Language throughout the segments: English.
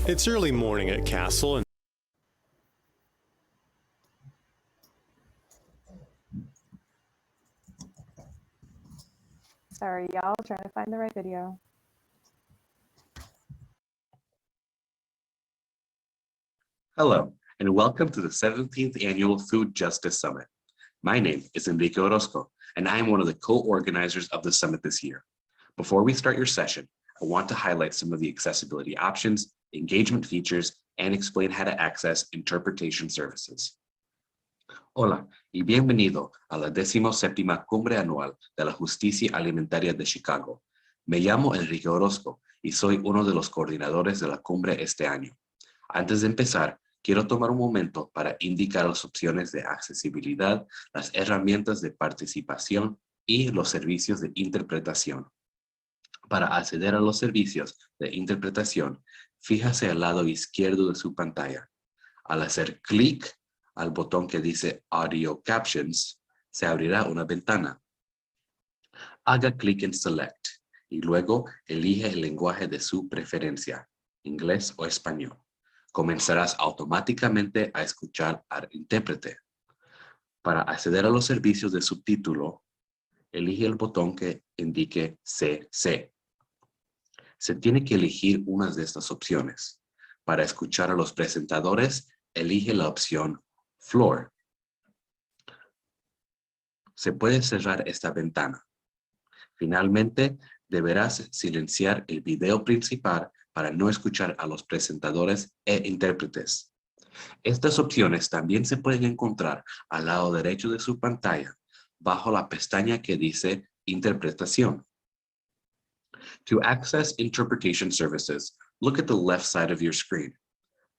It's early morning at Castle, and Sorry, y'all, trying to find the right video. Hello, and welcome to the 17th Annual Food Justice Summit. My name is Enrique Orozco, and I am one of the co-organizers of the summit this year. Before we start your session, I want to highlight some of the accessibility options, engagement features, and explain how to access interpretation services. Hola, y bienvenido a la 17ª Cumbre Anual de la Justicia Alimentaria de Chicago. Me llamo Enrique Orozco y soy uno de los coordinadores de la cumbre este año. Antes de empezar, quiero tomar un momento para indicar las opciones de accesibilidad, las herramientas de participación y los servicios de interpretación. Para acceder a los servicios de interpretación, fíjese al lado izquierdo de su pantalla. Al hacer clic al botón que dice Audio Captions, se abrirá una ventana. Haga clic en Select y luego elige el lenguaje de su preferencia, inglés o español. Comenzarás automáticamente a escuchar al intérprete. Para acceder a los servicios de subtítulo, elige el botón que indique CC. Se tiene que elegir una de estas opciones. Para escuchar a los presentadores, elige la opción Floor. Se puede cerrar esta ventana. Finalmente, deberás silenciar el video principal para no escuchar a los presentadores e intérpretes. Estas opciones también se pueden encontrar al lado derecho de su pantalla, bajo la pestaña que dice Interpretación. To access interpretation services, look at the left side of your screen.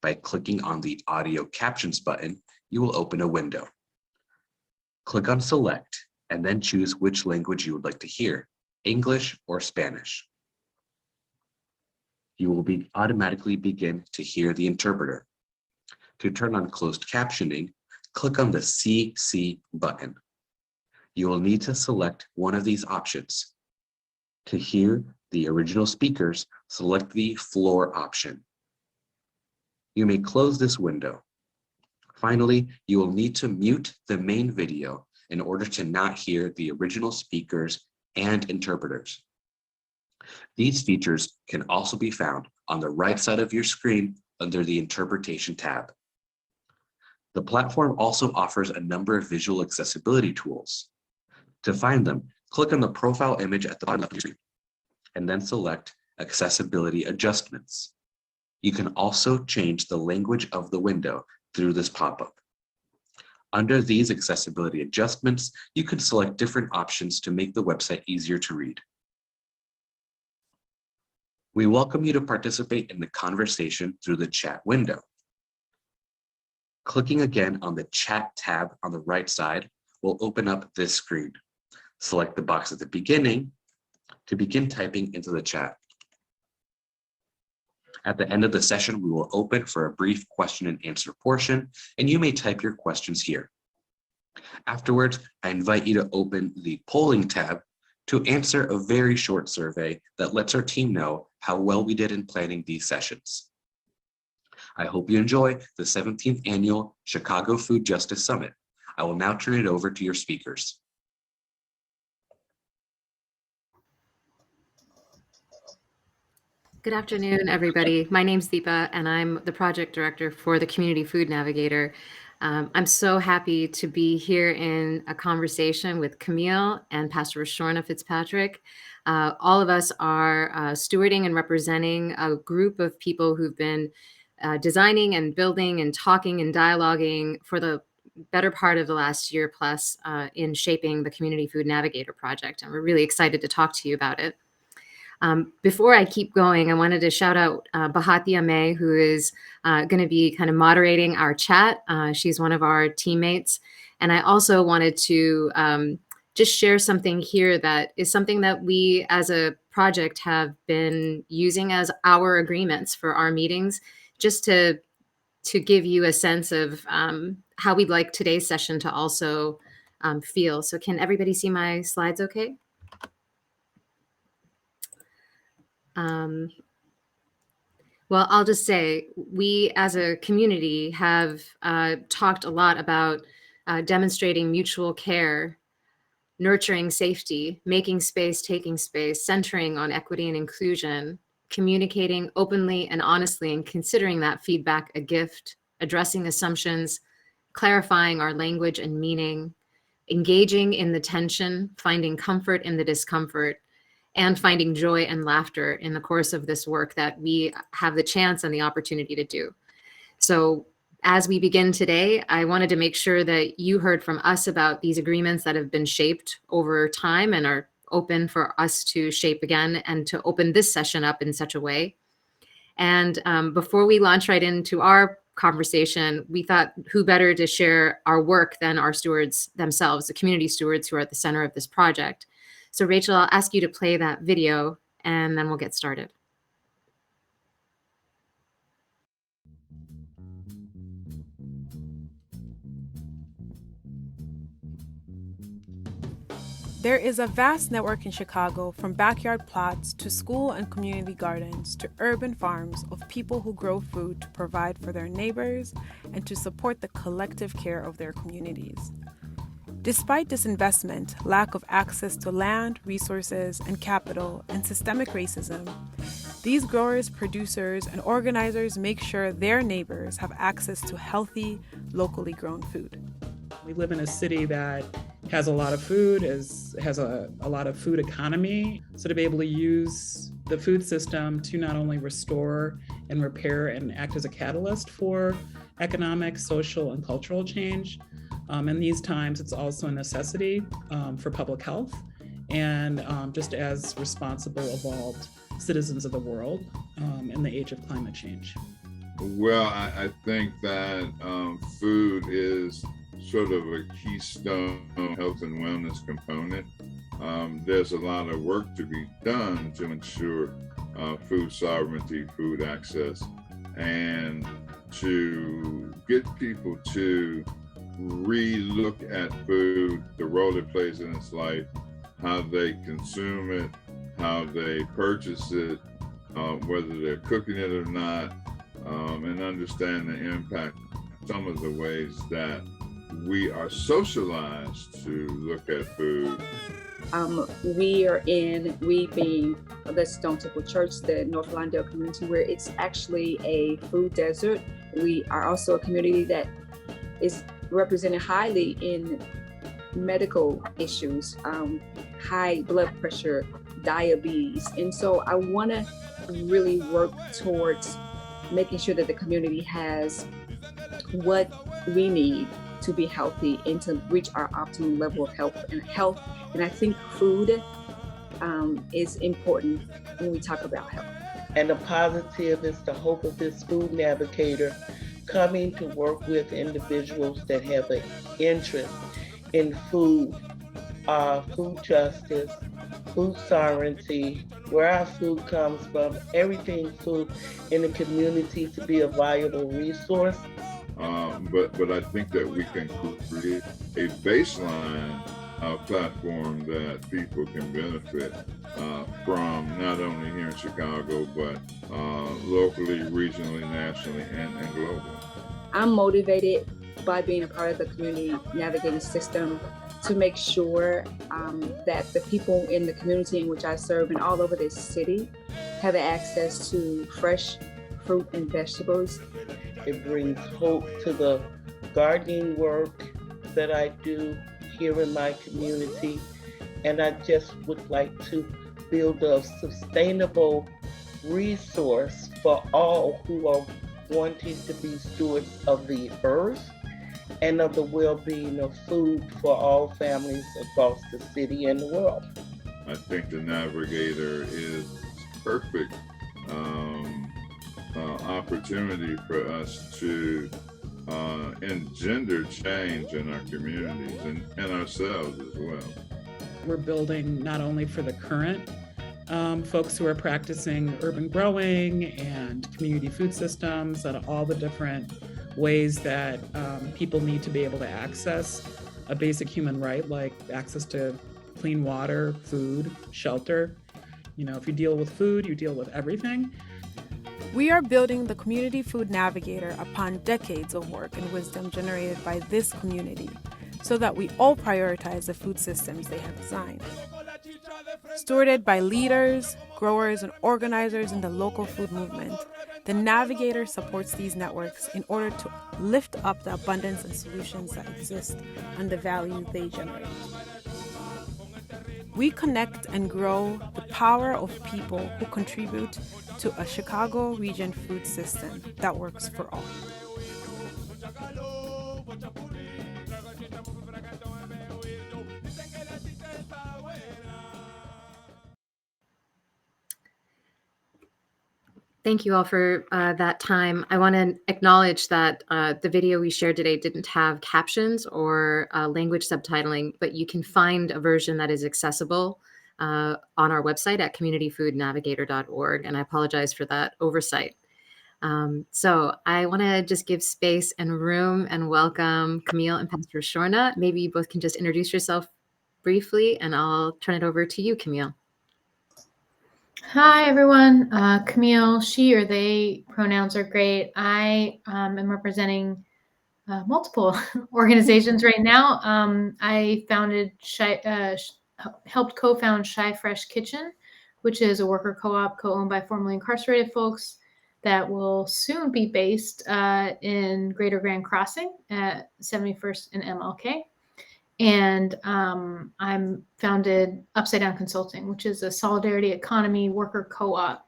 By clicking on the Audio Captions button, you will open a window. Click on Select and then choose which language you would like to hear, English or Spanish. You will automatically begin to hear the interpreter. To turn on closed captioning, click on the CC button. You will need to select one of these options. To hear the original speakers, select the floor option. You may close this window. Finally, you will need to mute the main video in order to not hear the original speakers and interpreters. These features can also be found on the right side of your screen under the Interpretation tab. The platform also offers a number of visual accessibility tools. To find them, click on the profile image at the bottom of your screen, and then select Accessibility Adjustments. You can also change the language of the window through this pop-up. Under these accessibility adjustments, you can select different options to make the website easier to read. We welcome you to participate in the conversation through the chat window. Clicking again on the Chat tab on the right side will open up this screen. Select the box at the beginning to begin typing into the chat. At the end of the session, we will open for a brief question and answer portion, and you may type your questions here. Afterwards, I invite you to open the polling tab to answer a very short survey that lets our team know how well we did in planning these sessions. I hope you enjoy the 17th Annual Chicago Food Justice Summit. I will now turn it over to your speakers. Good afternoon, everybody. My name's Deepa, and I'm the project director for the Community Food Navigator. I'm so happy to be here in a conversation with Camille and Pastor Rashona Fitzpatrick. All of us are stewarding and representing a group of people who've been designing and building and talking and dialoguing for the better part of the last year plus in shaping the Community Food Navigator project. And we're really excited to talk to you about it. Before I keep going, I wanted to shout out Bahatia May, who is going to be kind of moderating our chat. She's one of our teammates. And I also wanted to just share something here that is something that we as a project have been using as our agreements for our meetings, just to give you a sense of how we'd like today's session to also feel. So can everybody see my slides okay? Well, I'll just say we as a community have talked a lot about demonstrating mutual care, nurturing safety, making space, taking space, centering on equity and inclusion, communicating openly and honestly, and considering that feedback a gift, addressing assumptions, clarifying our language and meaning, engaging in the tension, finding comfort in the discomfort, and finding joy and laughter in the course of this work that we have the chance and the opportunity to do. So as we begin today, I wanted to make sure that you heard from us about these agreements that have been shaped over time and are open for us to shape again and to open this session up in such a way. And before we launch right into our conversation, we thought who better to share our work than our stewards themselves, the community stewards who are at the center of this project. So Rachel, I'll ask you to play that video and then we'll get started. There is a vast network in Chicago, from backyard plots to school and community gardens to urban farms, of people who grow food to provide for their neighbors and to support the collective care of their communities. Despite disinvestment, lack of access to land, resources, and capital, and systemic racism, these growers, producers, and organizers make sure their neighbors have access to healthy, locally grown food. We live in a city that has a lot of food, has a lot of food economy. So to be able to use the food system to not only restore and repair and act as a catalyst for economic, social, and cultural change. In these times, it's also a necessity for public health and just as responsible, evolved citizens of the world in the age of climate change. Well, I think that food is sort of a keystone health and wellness component. There's a lot of work to be done to ensure food sovereignty, food access, and to get people to re-look at food, the role it plays in its life, how they consume it, how they purchase it, whether they're cooking it or not, and understand the impact, some of the ways that we are socialized to look at food. We being the Stone Temple Church, the North Lawndale community, where it's actually a food desert. We are also a community that is represented highly in medical issues, high blood pressure, diabetes. And so I want to really work towards making sure that the community has what we need to be healthy and to reach our optimum level of health. And I think food is important when we talk about health. And the positive is the hope of this Food Navigator coming to work with individuals that have an interest in food, food justice, food sovereignty, where our food comes from, everything food in the community to be a valuable resource. But I think that we can create a baseline platform that people can benefit from, not only here in Chicago, but locally, regionally, nationally, and globally. I'm motivated by being a part of the community navigating system to make sure that the people in the community in which I serve and all over this city have access to fresh fruit and vegetables. It brings hope to the gardening work that I do here in my community. And I just would like to build a sustainable resource for all who are wanting to be stewards of the earth and of the well-being of food for all families across the city and the world. I think the Navigator is perfect opportunity for us to engender change in our communities and ourselves as well. We're building not only for the current folks who are practicing urban growing and community food systems and all the different ways that people need to be able to access a basic human right, like access to clean water, food, shelter. You know, if you deal with food, you deal with everything. We are building the Community Food Navigator upon decades of work and wisdom generated by this community, so that we all prioritize the food systems they have designed. Stewarded by leaders, growers, and organizers in the local food movement, the Navigator supports these networks in order to lift up the abundance and solutions that exist and the value they generate. We connect and grow the power of people who contribute to a Chicago region food system that works for all. Thank you all for that time. I want to acknowledge that the video we shared today didn't have captions or language subtitling, but you can find a version that is accessible on our website at communityfoodnavigator.org, and I apologize for that oversight. So I want to just give space and room and welcome Camille and Pastor Rashona. Maybe you both can just introduce yourself briefly, and I'll turn it over to you, Camille. Hi, everyone. Camille, she or they pronouns are great. I am representing multiple organizations right now. I founded helped co-found Shy Fresh Kitchen, which is a worker co-op co-owned by formerly incarcerated folks that will soon be based in Greater Grand Crossing at 71st and MLK. And I'm founded Upside Down Consulting, which is a solidarity economy worker co-op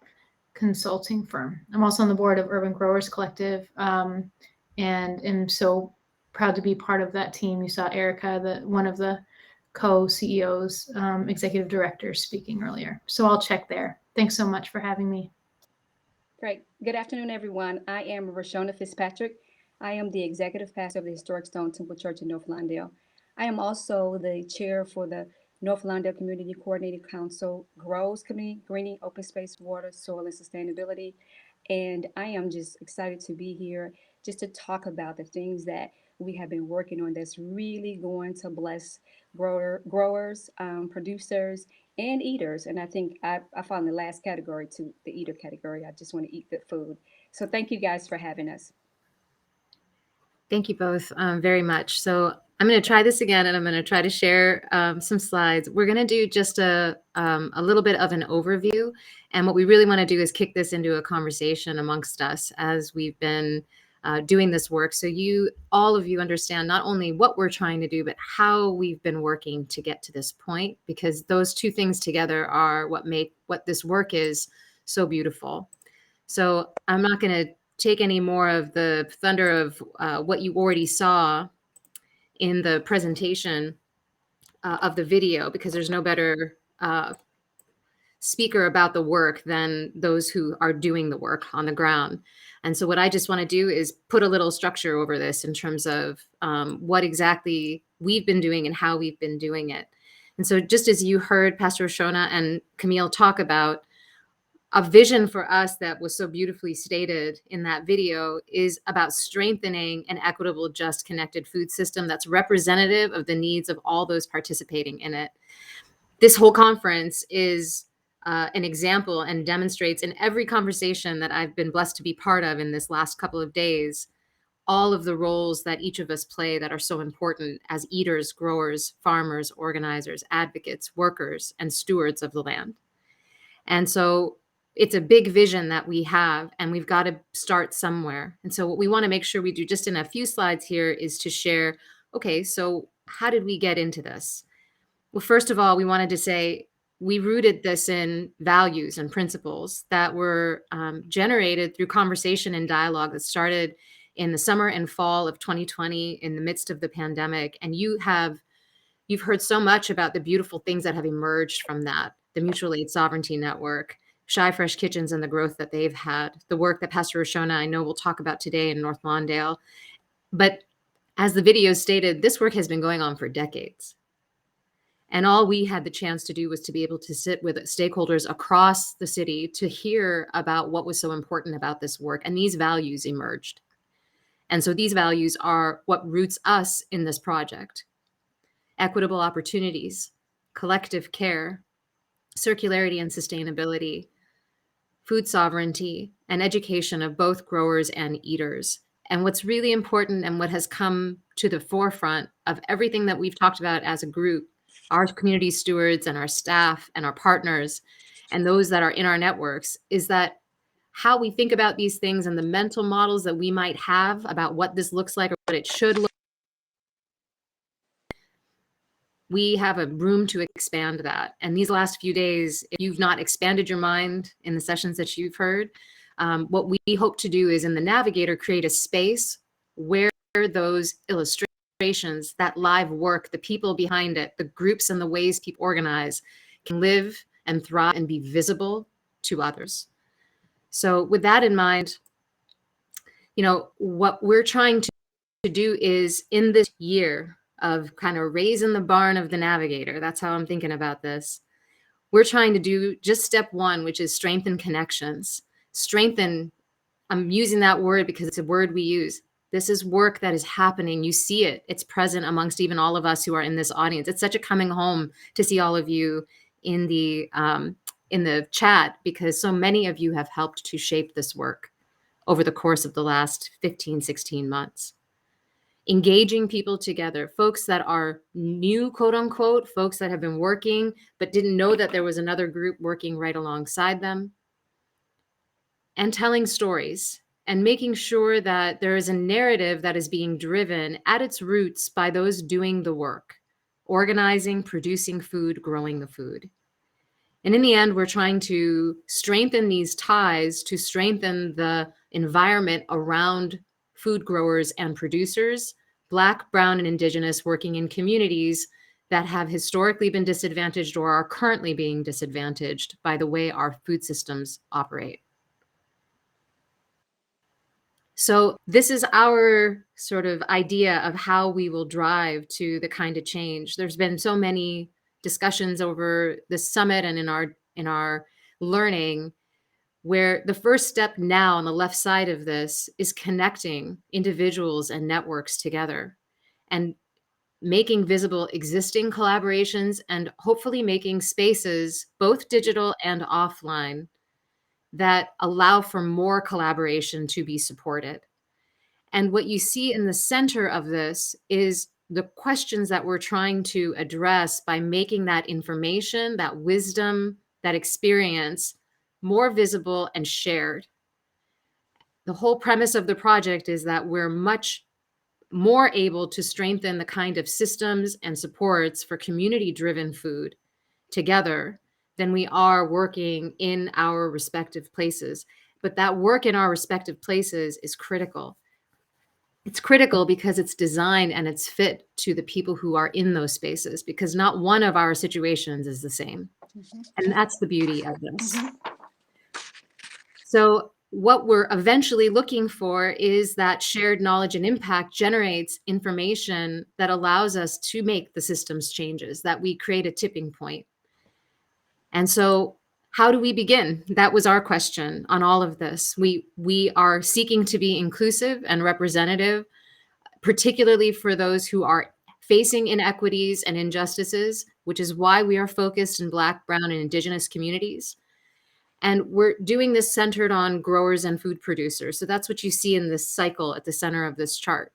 consulting firm. I'm also on the board of Urban Growers Collective, and am so proud to be part of that team. You saw Erica, one of the co-CEOs, executive directors, speaking earlier. So I'll check there. Thanks so much for having me. Great. Good afternoon, everyone. I am Rashona Fitzpatrick. I am the executive pastor of the Historic Stone Temple Church in North Lawndale. I am also the chair for the North Lawndale Community Coordinating Council, GROWS Committee, Greening, Open Space, Water, Soil, and Sustainability. And I am just excited to be here just to talk about the things that we have been working on that's really going to bless growers, producers, and eaters. And I think I fall in the last category, to the eater category. I just want to eat good food. So thank you guys for having us. Thank you both very much. So I'm going to try this again, and I'm going to try to share some slides. We're going to do just a little bit of an overview. And what we really want to do is kick this into a conversation amongst us as we've been doing this work. So all of you understand not only what we're trying to do, but how we've been working to get to this point, because those two things together are what make what this work is so beautiful. So I'm not going to take any more of the thunder of what you already saw in the presentation of the video, because there's no better speaker about the work than those who are doing the work on the ground. And so what I just want to do is put a little structure over this in terms of what exactly we've been doing and how we've been doing it. And so just as you heard Pastor Rashona and Camille talk about, a vision for us that was so beautifully stated in that video is about strengthening an equitable, just, connected food system that's representative of the needs of all those participating in it. This whole conference is an example and demonstrates in every conversation that I've been blessed to be part of in this last couple of days, all of the roles that each of us play that are so important as eaters, growers, farmers, organizers, advocates, workers, and stewards of the land. And so it's a big vision that we have, and we've got to start somewhere. And so what we want to make sure we do just in a few slides here is to share, okay, so how did we get into this? Well, first of all, we wanted to say we rooted this in values and principles that were generated through conversation and dialogue that started in the summer and fall of 2020 in the midst of the pandemic. And you've heard so much about the beautiful things that have emerged from that, the Mutual Aid Sovereignty Network, Shy Fresh Kitchens and the growth that they've had, the work that Pastor Rashona, I know, will talk about today in North Lawndale. But as the video stated, this work has been going on for decades. And all we had the chance to do was to be able to sit with stakeholders across the city to hear about what was so important about this work. And these values emerged. And so these values are what roots us in this project: equitable opportunities, collective care, circularity and sustainability, food sovereignty, and education of both growers and eaters. And what's really important and what has come to the forefront of everything that we've talked about as a group, our community stewards and our staff and our partners and those that are in our networks, is that how we think about these things and the mental models that we might have about what this looks like or what it should look like, we have a room to expand that. And these last few days, if you've not expanded your mind in the sessions that you've heard, what we hope to do is in the Navigator create a space where those illustrations, that live work, the people behind it, the groups and the ways people organize can live and thrive and be visible to others. So with that in mind, what we're trying to do is in this year of kind of raising the barn of the Navigator, that's how I'm thinking about this. We're trying to do just step one, which is strengthen connections. Strengthen, I'm using that word because it's a word we use. This is work that is happening. You see it. It's present amongst even all of us who are in this audience. It's such a coming home to see all of you in the chat, because so many of you have helped to shape this work over the course of the last 15, 16 months. Engaging people together, folks that are new, quote unquote, folks that have been working but didn't know that there was another group working right alongside them, and telling stories and making sure that there is a narrative that is being driven at its roots by those doing the work, organizing, producing food, growing the food. And in the end, we're trying to strengthen these ties to strengthen the environment around food growers and producers, Black, Brown, and Indigenous, working in communities that have historically been disadvantaged or are currently being disadvantaged by the way our food systems operate. So this is our sort of idea of how we will drive to the kind of change. There's been so many discussions over the summit and in our learning, where the first step now on the left side of this is connecting individuals and networks together and making visible existing collaborations and hopefully making spaces, both digital and offline, that allow for more collaboration to be supported. And what you see in the center of this is the questions that we're trying to address by making that information, that wisdom, that experience more visible and shared. The whole premise of the project is that we're much more able to strengthen the kind of systems and supports for community-driven food together than we are working in our respective places. But that work in our respective places is critical. It's critical because it's designed and it's fit to the people who are in those spaces, because not one of our situations is the same. And that's the beauty of this. So what we're eventually looking for is that shared knowledge and impact generates information that allows us to make the systems changes, that we create a tipping point. And so how do we begin? That was our question on all of this. We are seeking to be inclusive and representative, particularly for those who are facing inequities and injustices, which is why we are focused in Black, Brown, and Indigenous communities. And we're doing this centered on growers and food producers. So that's what you see in this cycle at the center of this chart.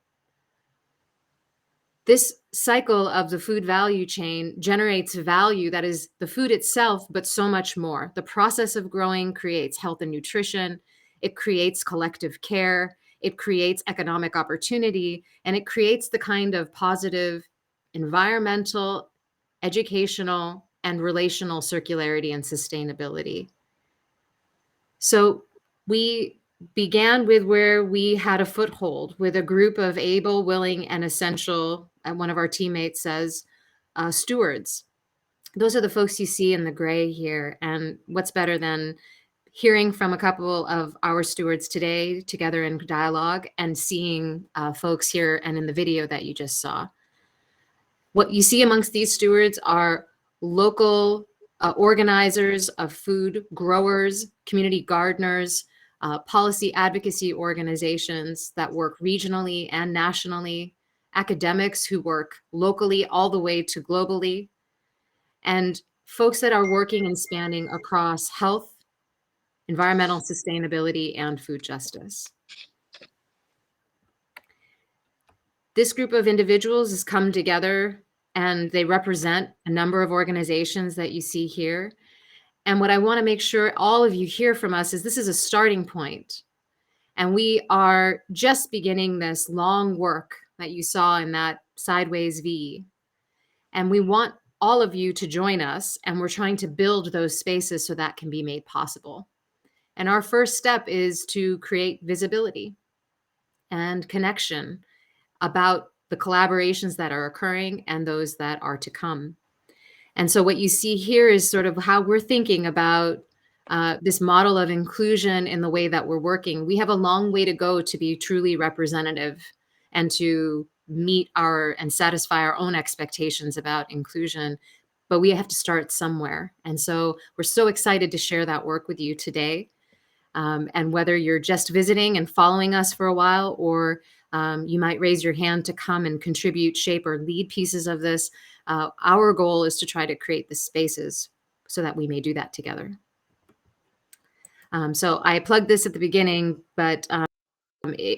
This cycle of the food value chain generates value that is the food itself, but so much more. The process of growing creates health and nutrition. It creates collective care. It creates economic opportunity, and it creates the kind of positive environmental, educational, and relational circularity and sustainability. So we began with where we had a foothold with a group of able, willing, and essential, and one of our teammates says, stewards. Those are the folks you see in the gray here. And what's better than hearing from a couple of our stewards today together in dialogue and seeing folks here and in the video that you just saw. What you see amongst these stewards are local organizers of food, growers, community gardeners, policy advocacy organizations that work regionally and nationally, academics who work locally all the way to globally, and folks that are working and spanning across health, environmental sustainability, and food justice. This group of individuals has come together and they represent a number of organizations that you see here. And what I want to make sure all of you hear from us is this is a starting point. And we are just beginning this long work that you saw in that sideways V. And we want all of you to join us, and we're trying to build those spaces so that can be made possible. And our first step is to create visibility and connection about the collaborations that are occurring and those that are to come. And so what you see here is sort of how we're thinking about this model of inclusion in the way that we're working. We have a long way to go to be truly representative and to meet our and satisfy our own expectations about inclusion, but we have to start somewhere. And so we're so excited to share that work with you today. And whether you're just visiting and following us for a while, or you might raise your hand to come and contribute, shape, or lead pieces of this, our goal is to try to create the spaces so that we may do that together. So I plugged this at the beginning, but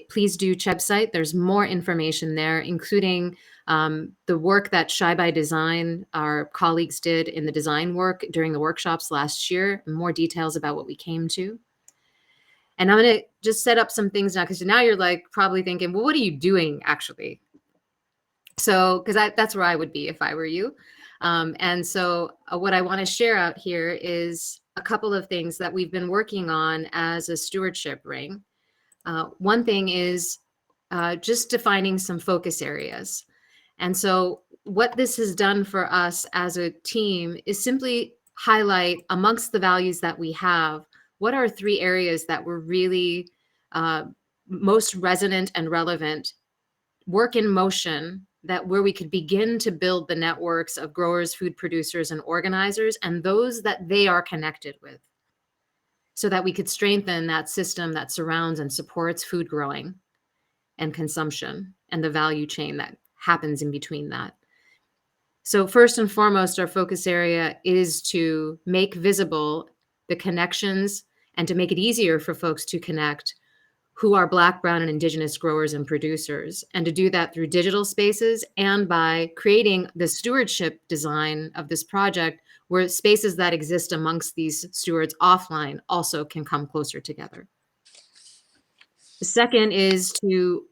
please do check the website. There's more information there, including the work that Shy by Design, our colleagues did in the design work during the workshops last year, and more details about what we came to. And I'm going to just set up some things now, because now you're like probably thinking, well, what are you doing actually? So, because that's where I would be if I were you. And so what I want to share out here is a couple of things that we've been working on as a stewardship ring. One thing is just defining some focus areas. And so what this has done for us as a team is simply highlight amongst the values that we have, what are 3 areas that were really most resonant and relevant, work in motion, that where we could begin to build the networks of growers, food producers, and organizers, and those that they are connected with, so that we could strengthen that system that surrounds and supports food growing and consumption and the value chain that happens in between that. So first and foremost, our focus area is to make visible the connections and to make it easier for folks to connect who are Black, Brown, and Indigenous growers and producers, and to do that through digital spaces and by creating the stewardship design of this project, where spaces that exist amongst these stewards offline also can come closer together. The second is to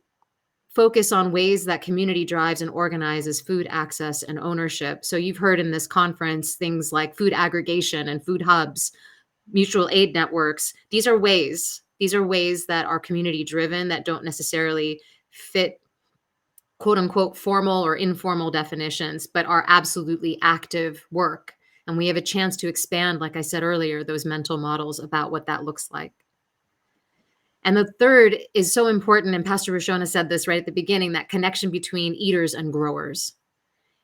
focus on ways that community drives and organizes food access and ownership. So you've heard in this conference things like food aggregation and food hubs, mutual aid networks. These are ways that are community driven, that don't necessarily fit quote unquote formal or informal definitions, but are absolutely active work. And we have a chance to expand, like I said earlier, those mental models about what that looks like. And the third is so important, and Pastor Rashona said this right at the beginning, that connection between eaters and growers,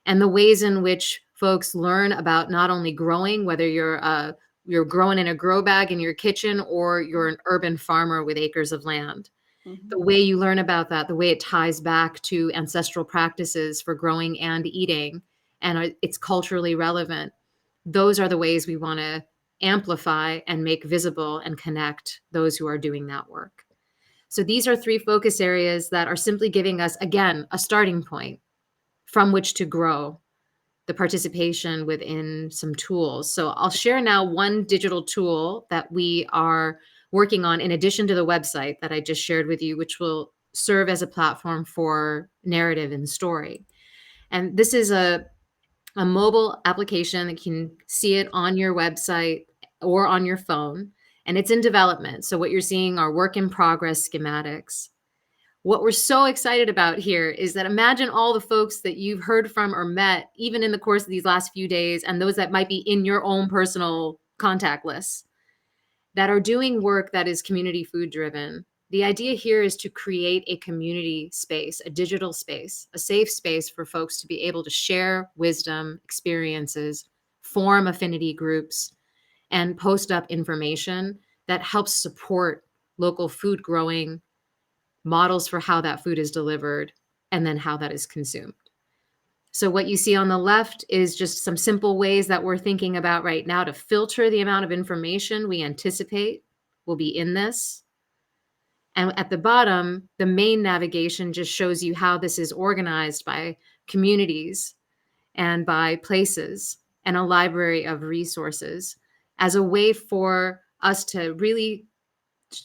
and the ways in which folks learn about not only growing, whether you're growing in a grow bag in your kitchen or you're an urban farmer with acres of land. Mm-hmm. The way you learn about that, the way it ties back to ancestral practices for growing and eating, and it's culturally relevant. Those are the ways we want to amplify and make visible and connect those who are doing that work. So these are 3 focus areas that are simply giving us, again, a starting point from which to grow the participation within some tools. So I'll share now one digital tool that we are working on in addition to the website that I just shared with you, which will serve as a platform for narrative and story. And this is a mobile application that you can see it on your website or on your phone, and it's in development. So what you're seeing are work in progress schematics. What we're so excited about here is that imagine all the folks that you've heard from or met, even in the course of these last few days, and those that might be in your own personal contact lists, that are doing work that is community food driven. The idea here is to create a community space, a digital space, a safe space for folks to be able to share wisdom, experiences, form affinity groups, and post up information that helps support local food growing, models for how that food is delivered, and then how that is consumed. So what you see on the left is just some simple ways that we're thinking about right now to filter the amount of information we anticipate will be in this. And at the bottom, the main navigation just shows you how this is organized by communities and by places and a library of resources as a way for us to really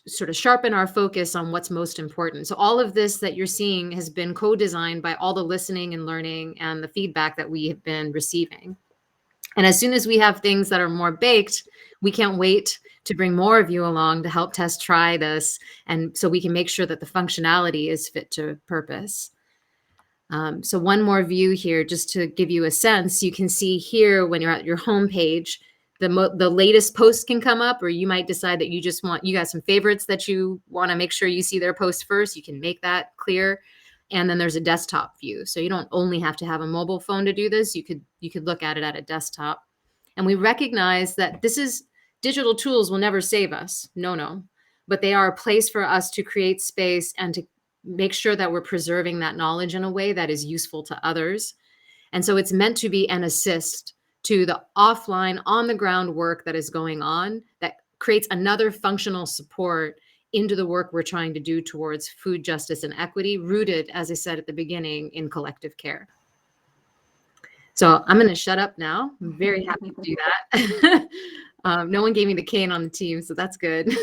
sort of sharpen our focus on what's most important. So all of this that you're seeing has been co-designed by all the listening and learning and the feedback that we have been receiving. And as soon as we have things that are more baked, we can't wait to bring more of you along to help test try this, and so we can make sure that the functionality is fit to purpose. So one more view here, just to give you a sense. You can see here when you're at your home page, the latest post can come up, or you might decide that you got some favorites that you want to make sure you see their post first. You can make that clear. And then there's a desktop view. So you don't only have to have a mobile phone to do this. You could look at it at a desktop. And we recognize that digital tools will never save us. No. But they are a place for us to create space and to make sure that we're preserving that knowledge in a way that is useful to others. And so it's meant to be an assist to the offline, on the ground work that is going on that creates another functional support into the work we're trying to do towards food justice and equity, rooted, as I said at the beginning, in collective care. So I'm going to shut up now. I'm very happy to do that. No one gave me the cane on the team, so that's good.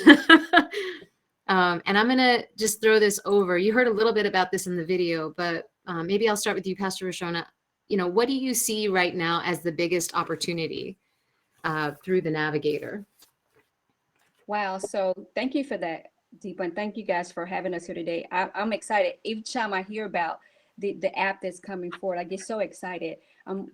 And I'm going to just throw this over. You heard a little bit about this in the video, but maybe I'll start with you, Pastor Rashona. What do you see right now as the biggest opportunity through the Navigator? Wow. So thank you for that, Deepa, and thank you guys for having us here today. I'm excited. Each time I hear about the app that's coming forward, I get so excited.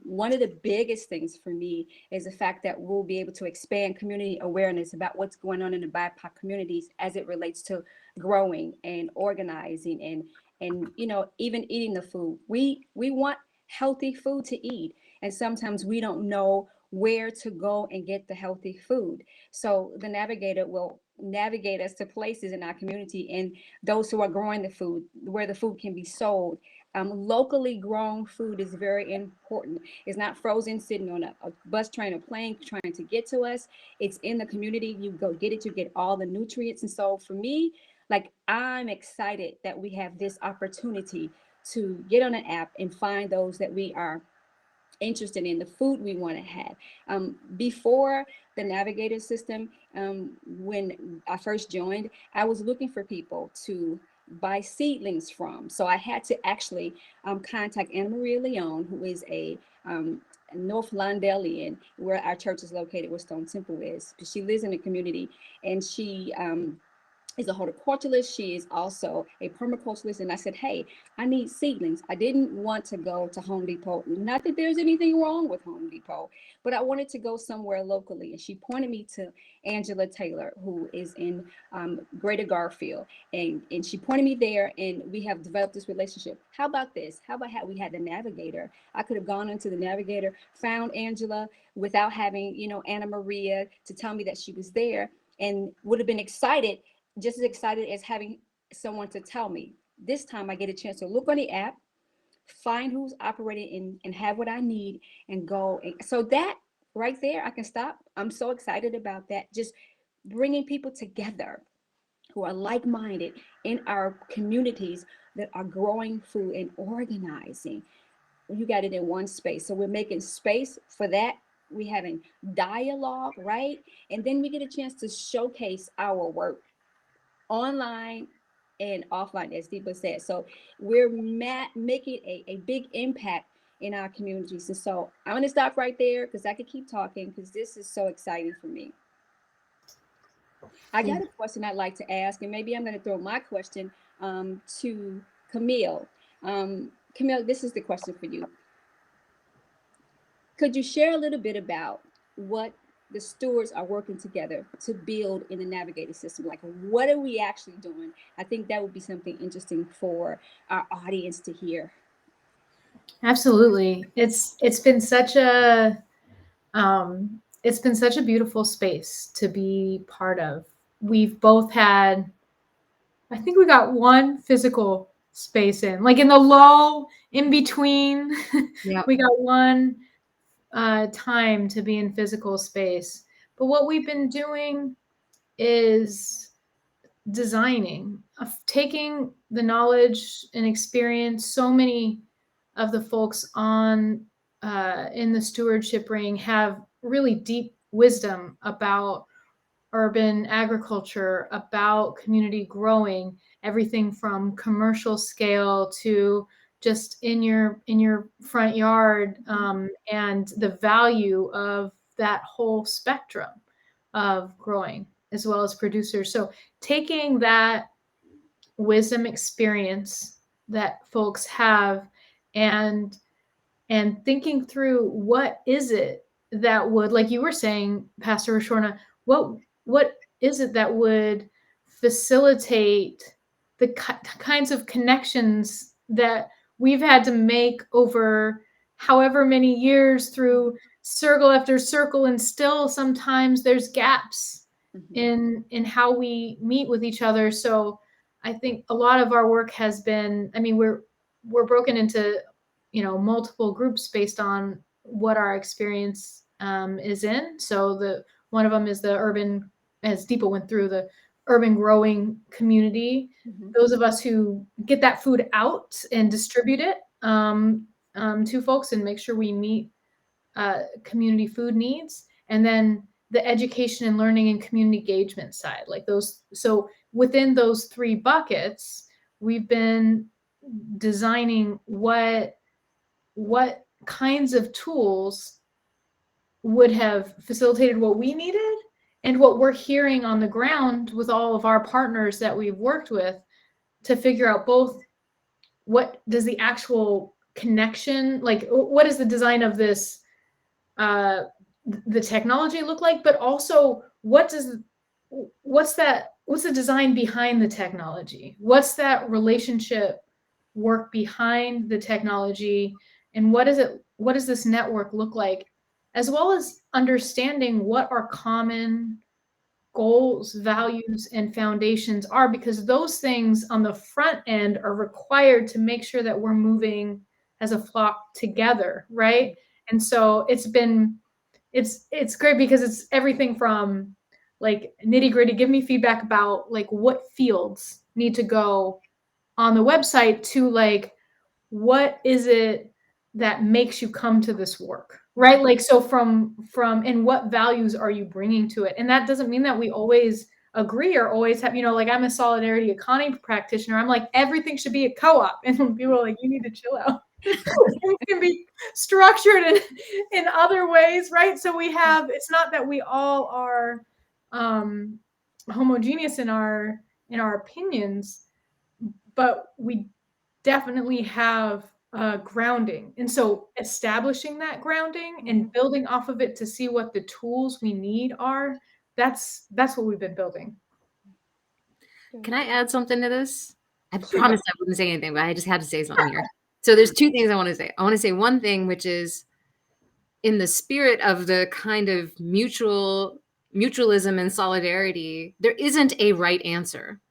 One of the biggest things for me is the fact that we'll be able to expand community awareness about what's going on in the BIPOC communities as it relates to growing and organizing and even eating the food. We want healthy food to eat, and sometimes we don't know where to go and get the healthy food. So the Navigator will navigate us to places in our community and those who are growing the food, where the food can be sold. Locally grown food is very important. It's not frozen, sitting on a bus, train, or plane trying to get to us. It's in the community. You go get it, you get all the nutrients. And so for me, I'm excited that we have this opportunity to get on an app and find those that we are interested in, the food we want to have. Before the Navigator system, when I first joined, I was looking for people to buy seedlings from. So I had to actually contact Anna Maria Leon, who is a North Lawndalian, where our church is located, where Stone Temple is. She lives in the community, and she is a horticulturalist. She is also a permaculturalist. And I said, hey, I need seedlings. I didn't want to go to Home Depot. Not that there's anything wrong with Home Depot, but I wanted to go somewhere locally. And she pointed me to Angela Taylor, who is in Greater Garfield. And she pointed me there, and we have developed this relationship. How about this? How about how we had the Navigator? I could have gone into the Navigator, found Angela without having, Anna Maria to tell me that she was there, and would have been excited, just as excited as having someone to tell me. This time I get a chance to look on the app, find who's operating and have what I need, and go. So that right there, I can stop. I'm so excited about that. Just bringing people together who are like-minded in our communities that are growing food and organizing. You got it in one space. So we're making space for that. We're having dialogue, right? And then we get a chance to showcase our work online and offline, as Deepa said. So we're making a big impact in our communities. And so I'm going to stop right there because I could keep talking, because this is so exciting for me. I got a question I'd like to ask, and maybe I'm going to throw my question to Camille. Camille, this is the question for you. Could you share a little bit about what the stewards are working together to build in the Navigator system? Like, what are we actually doing? I think that would be something interesting for our audience to hear. Absolutely. It's been such a beautiful space to be part of. We've both had, I think we got one physical space in, like in the lull in between. Yep. We got one time to be in physical space. But what we've been doing is designing, of taking the knowledge and experience. So many of the folks on in the stewardship ring have really deep wisdom about urban agriculture, about community growing, everything from commercial scale to just in your front yard, and the value of that whole spectrum of growing as well as producers. So taking that wisdom experience that folks have and thinking through what is it that would, like you were saying, Pastor Rashona, what is it that would facilitate the kinds of connections that we've had to make over however many years through circle after circle, and still sometimes there's gaps in how we meet with each other. So I think a lot of our work has been, I mean, we're broken into, multiple groups based on what our experience is in. So the one of them is the urban, as Deepa went through, the urban growing community. Those of us who get that food out and distribute it to folks and make sure we meet community food needs. And then the education and learning and community engagement side, like those. So within those three buckets, we've been designing what kinds of tools would have facilitated what we needed and what we're hearing on the ground with all of our partners that we've worked with, to figure out both what does the actual connection, like what is the design of this, the technology look like, but also what's the design behind the technology? What's that relationship work behind the technology? And what does this network look like? As well as understanding what our common goals, values, and foundations are, because those things on the front end are required to make sure that we're moving as a flock together, right? And so it's great because it's everything from like nitty gritty, give me feedback about like what fields need to go on the website, to like, what is it that makes you come to this work, right? Like, so from and what values are you bringing to it? And that doesn't mean that we always agree or always have, like I'm a solidarity economy practitioner. I'm like, everything should be a co-op. And people are like, you need to chill out. It can be structured in other ways, right? So it's not that we all are homogeneous in our opinions, but we definitely have grounding. And so establishing that grounding and building off of it to see what the tools we need are, that's what we've been building. Can I add something to this? I promised I wouldn't say anything, but I just had to say something here. So there's two things I want to say. I want to say one thing, which is in the spirit of the kind of mutualism and solidarity, there isn't a right answer.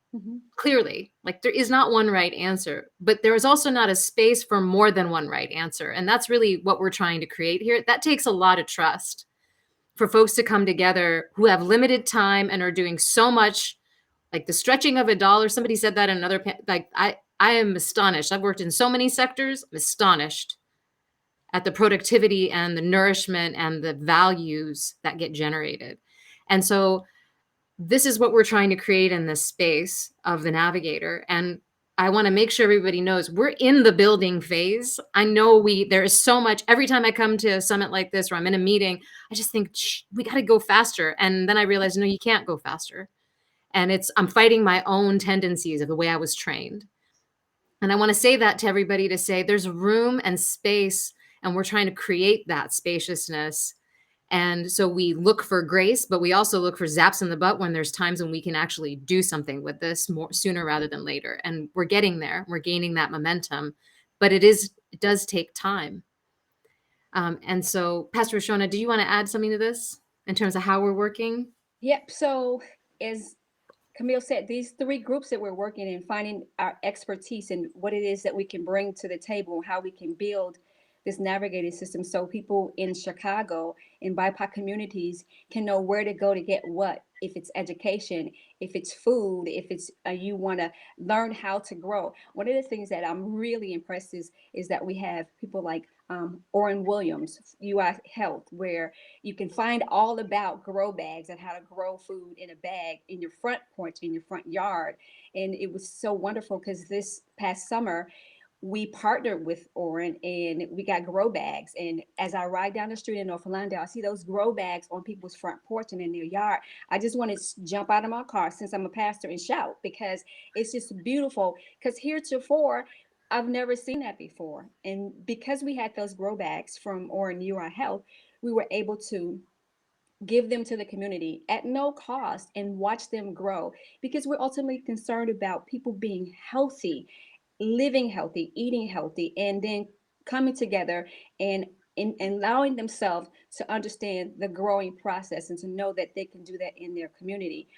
Clearly, like there is not one right answer, but there is also not a space for more than one right answer. And that's really what we're trying to create here. That takes a lot of trust for folks to come together who have limited time and are doing so much, like the stretching of a dollar. Somebody said that in another, like I am astonished. I've worked in so many sectors. I'm astonished at the productivity and the nourishment and the values that get generated. And so this is what we're trying to create in this space of the Navigator. And I want to make sure everybody knows we're in the building phase. I know there is so much. Every time I come to a summit like this, or I'm in a meeting, I just think we got to go faster. And then I realized, no, you can't go faster. And I'm fighting my own tendencies of the way I was trained. And I want to say that to everybody, to say there's room and space, and we're trying to create that spaciousness. And so we look for grace, but we also look for zaps in the butt when there's times when we can actually do something with this more sooner rather than later. And we're getting there. We're gaining that momentum, but it does take time. And so, Pastor Rashona, do you want to add something to this in terms of how we're working? Yep. So as Camille said, these three groups that we're working in, finding our expertise and what it is that we can bring to the table, how we can build this navigating system so people in Chicago, in BIPOC communities, can know where to go to get what. If it's education, if it's food, if it's you want to learn how to grow. One of the things that I'm really impressed is that we have people like Orrin Williams, UI Health, where you can find all about grow bags and how to grow food in a bag in your front porch, in your front yard. And it was so wonderful because this past summer, we partnered with Orrin and we got grow bags. And as I ride down the street in North Orlando, I see those grow bags on people's front porch and in their yard. I just want to jump out of my car since I'm a pastor and shout, because it's just beautiful. Because heretofore, I've never seen that before. And because we had those grow bags from Orrin UI Health, we were able to give them to the community at no cost and watch them grow, because we're ultimately concerned about people being healthy, living healthy, eating healthy, and then coming together and allowing themselves to understand the growing process and to know that they can do that in their community.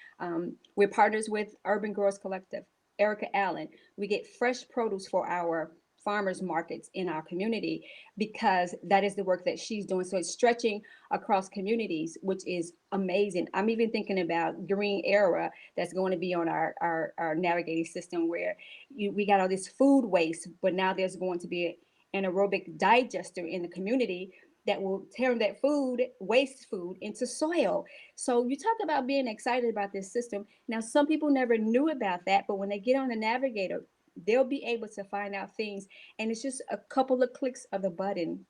We're partners with Urban Growers Collective, Erica Allen. We get fresh produce for our farmers markets in our community because that is the work that she's doing. So it's stretching across communities, which is amazing. I'm even thinking about Green Era that's going to be on our navigating system, where we got all this food waste, but now there's going to be an aerobic digester in the community that will turn that waste food into soil. So you talk about being excited about this system. Now, some people never knew about that, but when they get on the Navigator, they'll be able to find out things. And it's just a couple of clicks of the button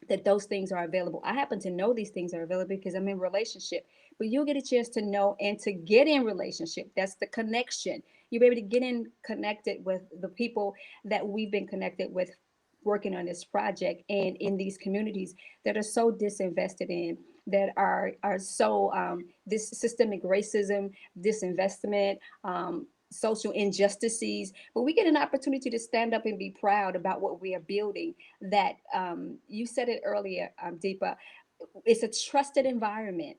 that those things are available. I happen to know these things are available because I'm in relationship, but you'll get a chance to know and to get in relationship. That's the connection. You'll be able to get in connected with the people that we've been connected with working on this project and in these communities that are so disinvested in, that are so this systemic racism, disinvestment, social injustices, but we get an opportunity to stand up and be proud about what we are building. That you said it earlier, Deepa, it's a trusted environment.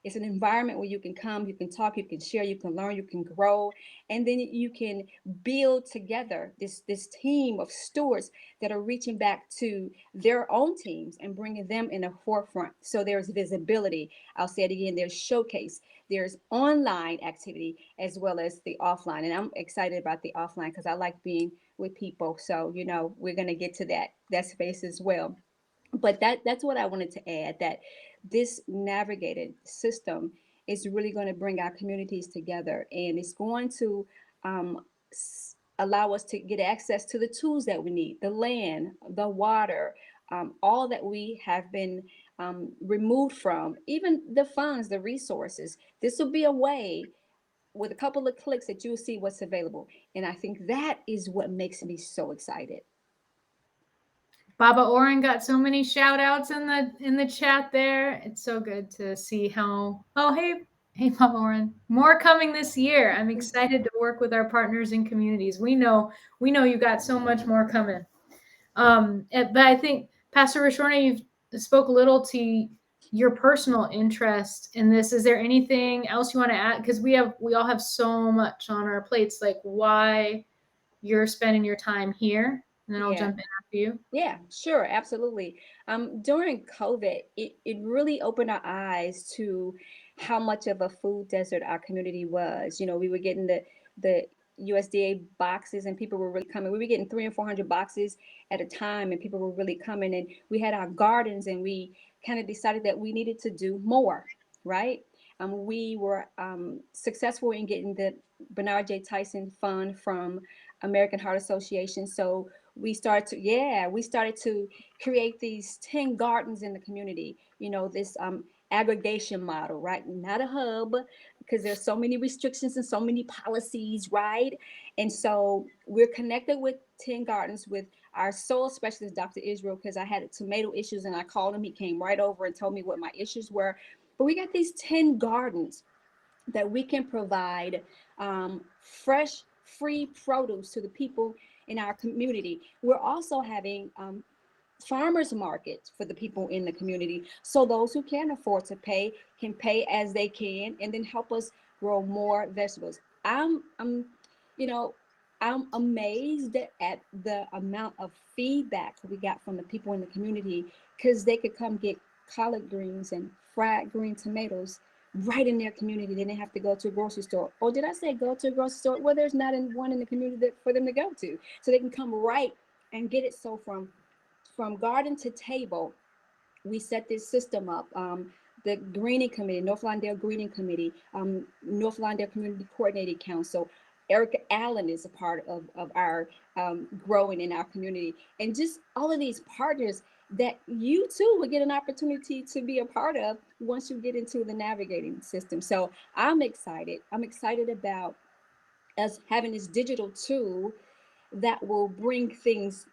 It's an environment where you can come, you can talk, you can share, you can learn, you can grow, and then you can build together this team of stewards that are reaching back to their own teams and bringing them in the forefront. So there's visibility. I'll say it again, there's showcase, there's online activity as well as the offline. And I'm excited about the offline because I like being with people. So, we're going to get to that space as well. But that's what I wanted to add, that this navigated system is really going to bring our communities together, and it's going to allow us to get access to the tools that we need, the land, the water, all that we have been removed from, even the funds, the resources. This will be a way with a couple of clicks that you'll see what's available. And I think that is what makes me so excited. Baba Oren got so many shout outs in the chat there. It's so good to see how, hey Baba Oren, more coming this year. I'm excited to work with our partners and communities. We know you got so much more coming. But I think Pastor Rashona, you've spoke a little to your personal interest in this. Is there anything else you want to add? Because we all have so much on our plates, like why you're spending your time here. And then I'll jump in after you. Yeah, sure. Absolutely. During COVID, it really opened our eyes to how much of a food desert our community was. We were getting the USDA boxes and people were really coming. We were getting 300 and 400 boxes at a time and people were really coming. And we had our gardens and we kind of decided that we needed to do more, right? We were successful in getting the Bernard J. Tyson Fund from American Heart Association. So we started to create these 10 gardens in the community, this aggregation model, right? Not a hub, because there's so many restrictions and so many policies, right? And so we're connected with 10 gardens with our soil specialist, Dr. Israel, because I had tomato issues and I called him. He came right over and told me what my issues were. But we got these 10 gardens that we can provide fresh, free produce to the people in our community. We're also having farmers markets for the people in the community. So those who can afford to pay can pay as they can and then help us grow more vegetables. I'm amazed at the amount of feedback we got from the people in the community, because they could come get collard greens and fried green tomatoes right in their community. They didn't have to go to a grocery store. Or did I say go to a grocery store? Well, there's not one in the community for them to go to. So they can come right and get it. So from garden to table, we set this system up. The Greening Committee, North Lawndale Greening Committee, North Lawndale Community Coordinating Council, Erica Allen is a part of our growing in our community, and just all of these partners that you too will get an opportunity to be a part of once you get into the navigating system. So I'm excited. I'm excited about us having this digital tool that will bring things,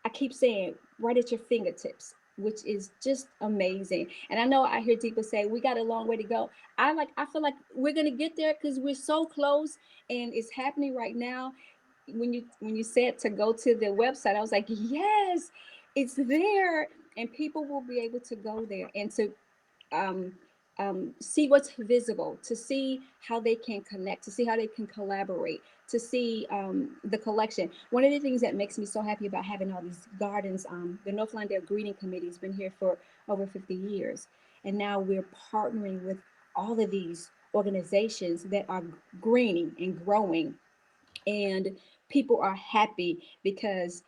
I keep saying, right at your fingertips, which is just amazing. And I know I hear Deepa say we got a long way to go. I feel like we're gonna get there because we're so close, and it's happening right now. When you said to go to the website, I was like, yes, it's there, and people will be able to go there and to see what's visible, to see how they can connect, to see how they can collaborate, to see the collection. One of the things that makes me so happy about having all these gardens, the North Lawndale Greening Committee has been here for over 50 years. And now we're partnering with all of these organizations that are greening and growing. And people are happy because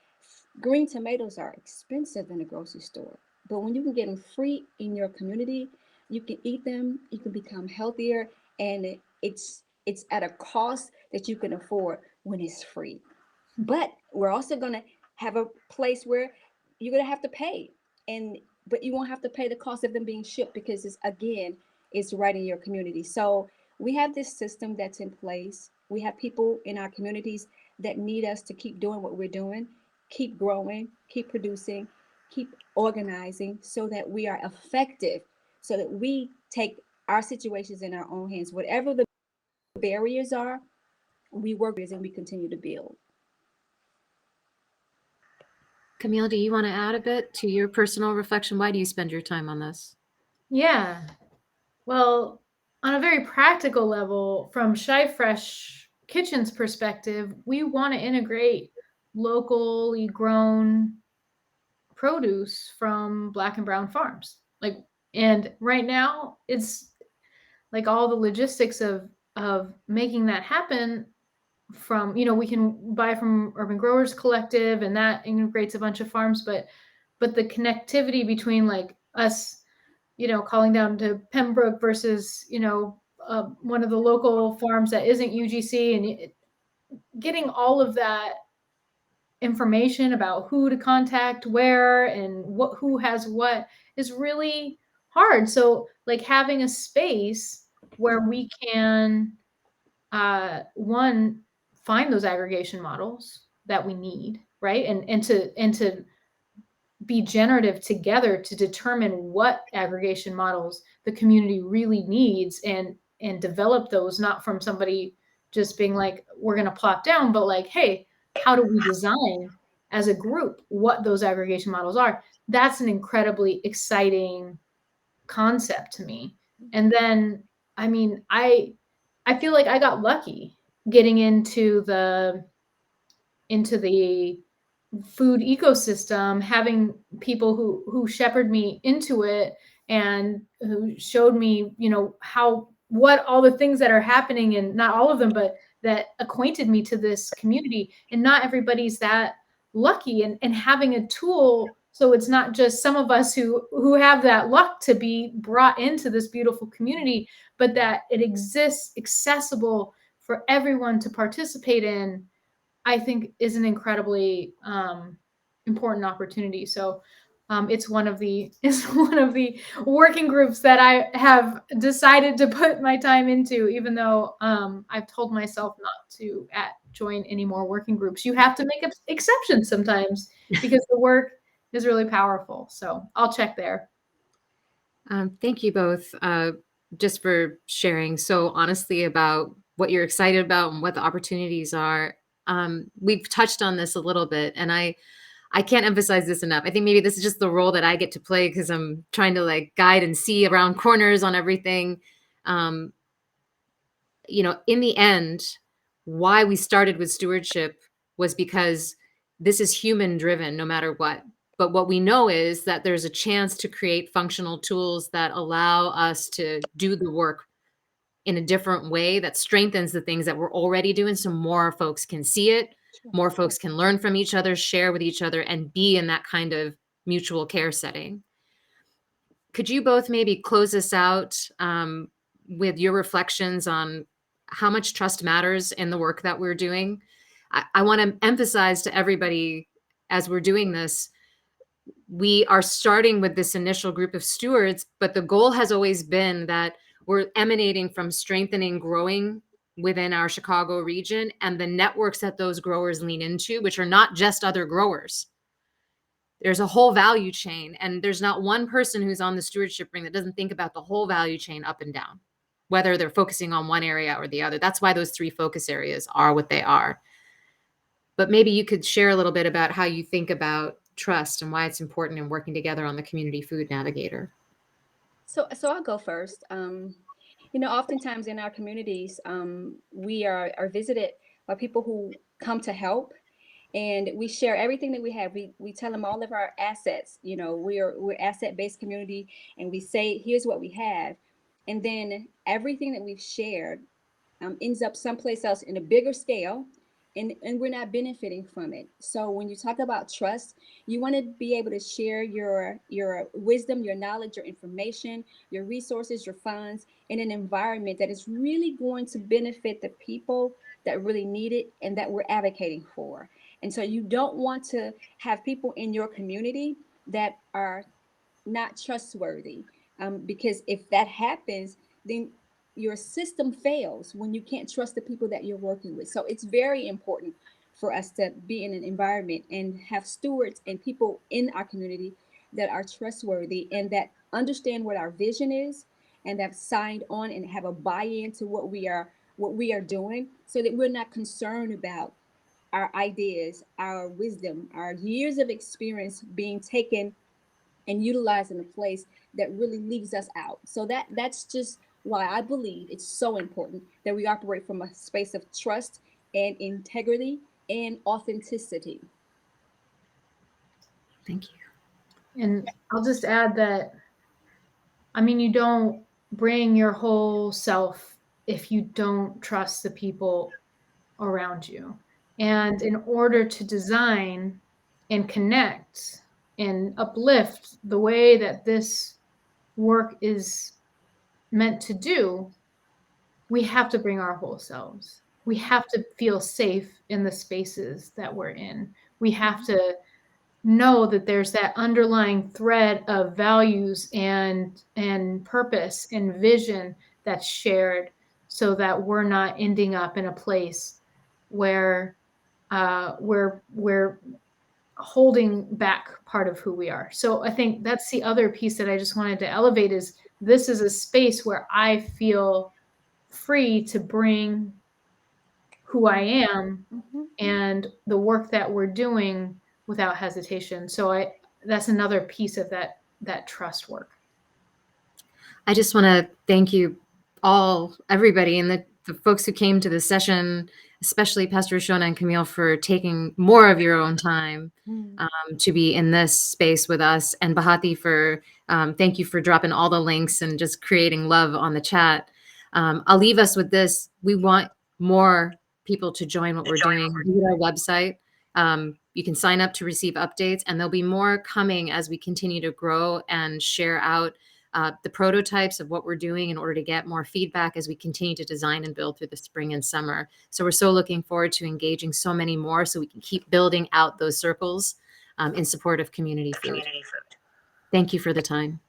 green tomatoes are expensive in the grocery store. But when you can get them free in your community, you can eat them, you can become healthier, and it's at a cost that you can afford when it's free. But we're also going to have a place where you're going to have to pay, but you won't have to pay the cost of them being shipped, because it's right in your community. So we have this system that's in place. We have people in our communities that need us to keep doing what we're doing, keep growing, keep producing, keep organizing, so that we are effective, so that we take our situations in our own hands. Whatever the barriers are, we work with and we continue to build. Camille, do you want to add a bit to your personal reflection? Why do you spend your time on this? Yeah. Well, on a very practical level, from Shy Fresh Kitchen's perspective, we want to integrate locally grown produce from Black and brown farms. And right now it's like all the logistics of making that happen. From, we can buy from Urban Growers Collective, and that integrates a bunch of farms, but the connectivity between like us, calling down to Pembroke versus, one of the local farms that isn't UGC, and getting all of that information about who to contact where and who has what is really hard. So like having a space where we can one, find those aggregation models that we need, right? And to be generative together to determine what aggregation models the community really needs, and develop those, not from somebody just being like, we're going to plop down, but like, hey, how do we design as a group what those aggregation models are? That's an incredibly exciting concept to me. And then, I mean, I feel like I got lucky getting into the food ecosystem, having people who shepherd me into it and who showed me, what all the things that are happening, and not all of them, but that acquainted me to this community. And not everybody's that lucky, and having a tool, so it's not just some of us who have that luck to be brought into this beautiful community, but that it exists accessible for everyone to participate in, I think is an incredibly important opportunity. So it's one of the working groups that I have decided to put my time into, even though I've told myself not to join any more working groups. You have to make exceptions sometimes because the work is really powerful. So I'll check there. Thank you both just for sharing so honestly about what you're excited about and what the opportunities are. We've touched on this a little bit, and I can't emphasize this enough. I think maybe this is just the role that I get to play because I'm trying to like guide and see around corners on everything. In the end, why we started with stewardship was because this is human driven no matter what. But what we know is that there's a chance to create functional tools that allow us to do the work in a different way that strengthens the things that we're already doing, so more folks can see it, more folks can learn from each other, share with each other, and be in that kind of mutual care setting. Could you both maybe close us out with your reflections on how much trust matters in the work that we're doing? I want to emphasize to everybody as we're doing this, we are starting with this initial group of stewards, but the goal has always been that we're emanating from strengthening, growing within our Chicago region and the networks that those growers lean into, which are not just other growers. There's a whole value chain, and there's not one person who's on the stewardship ring that doesn't think about the whole value chain up and down, whether they're focusing on one area or the other. That's why those 3 focus areas are what they are. But maybe you could share a little bit about how you think about trust and why it's important in working together on the Community Food Navigator. So I'll go first. Oftentimes in our communities, we are visited by people who come to help, and we share everything that we have. We tell them all of our assets. We're asset-based community, and we say, here's what we have. And then everything that we've shared ends up someplace else in a bigger scale, and we're not benefiting from it. So when you talk about trust, you want to be able to share your wisdom, your knowledge, your information, your resources, your funds in an environment that is really going to benefit the people that really need it and that we're advocating for. And so you don't want to have people in your community that are not trustworthy, because if that happens, then your system fails when you can't trust the people that you're working with. So it's very important for us to be in an environment and have stewards and people in our community that are trustworthy and that understand what our vision is and have signed on and have a buy-in to what we are doing, so that we're not concerned about our ideas, our wisdom, our years of experience being taken and utilized in a place that really leaves us out. So that's just why I believe it's so important that we operate from a space of trust and integrity and authenticity. Thank you. And I'll just add that, you don't bring your whole self if you don't trust the people around you. And in order to design and connect and uplift the way that this work is meant to do, we have to bring our whole selves. We have to feel safe in the spaces that we're in. We have to know that there's that underlying thread of values and purpose and vision that's shared, so that we're not ending up in a place where we're holding back part of who we are. So I think that's the other piece that I just wanted to elevate, is this is a space where I feel free to bring who I am and the work that we're doing without hesitation. So that's another piece of that trust work. I just want to thank you all, everybody, and the folks who came to the session, especially Pastor Rashona and Camille, for taking more of your own time to be in this space with us. And Bahati, thank you for dropping all the links and just creating love on the chat. I'll leave us with this. We want more people to join what we're doing. Visit our website. You can sign up to receive updates, and there'll be more coming as we continue to grow and share out the prototypes of what we're doing in order to get more feedback as we continue to design and build through the spring and summer. So we're so looking forward to engaging so many more, so we can keep building out those circles in support of community food. Thank you for the time.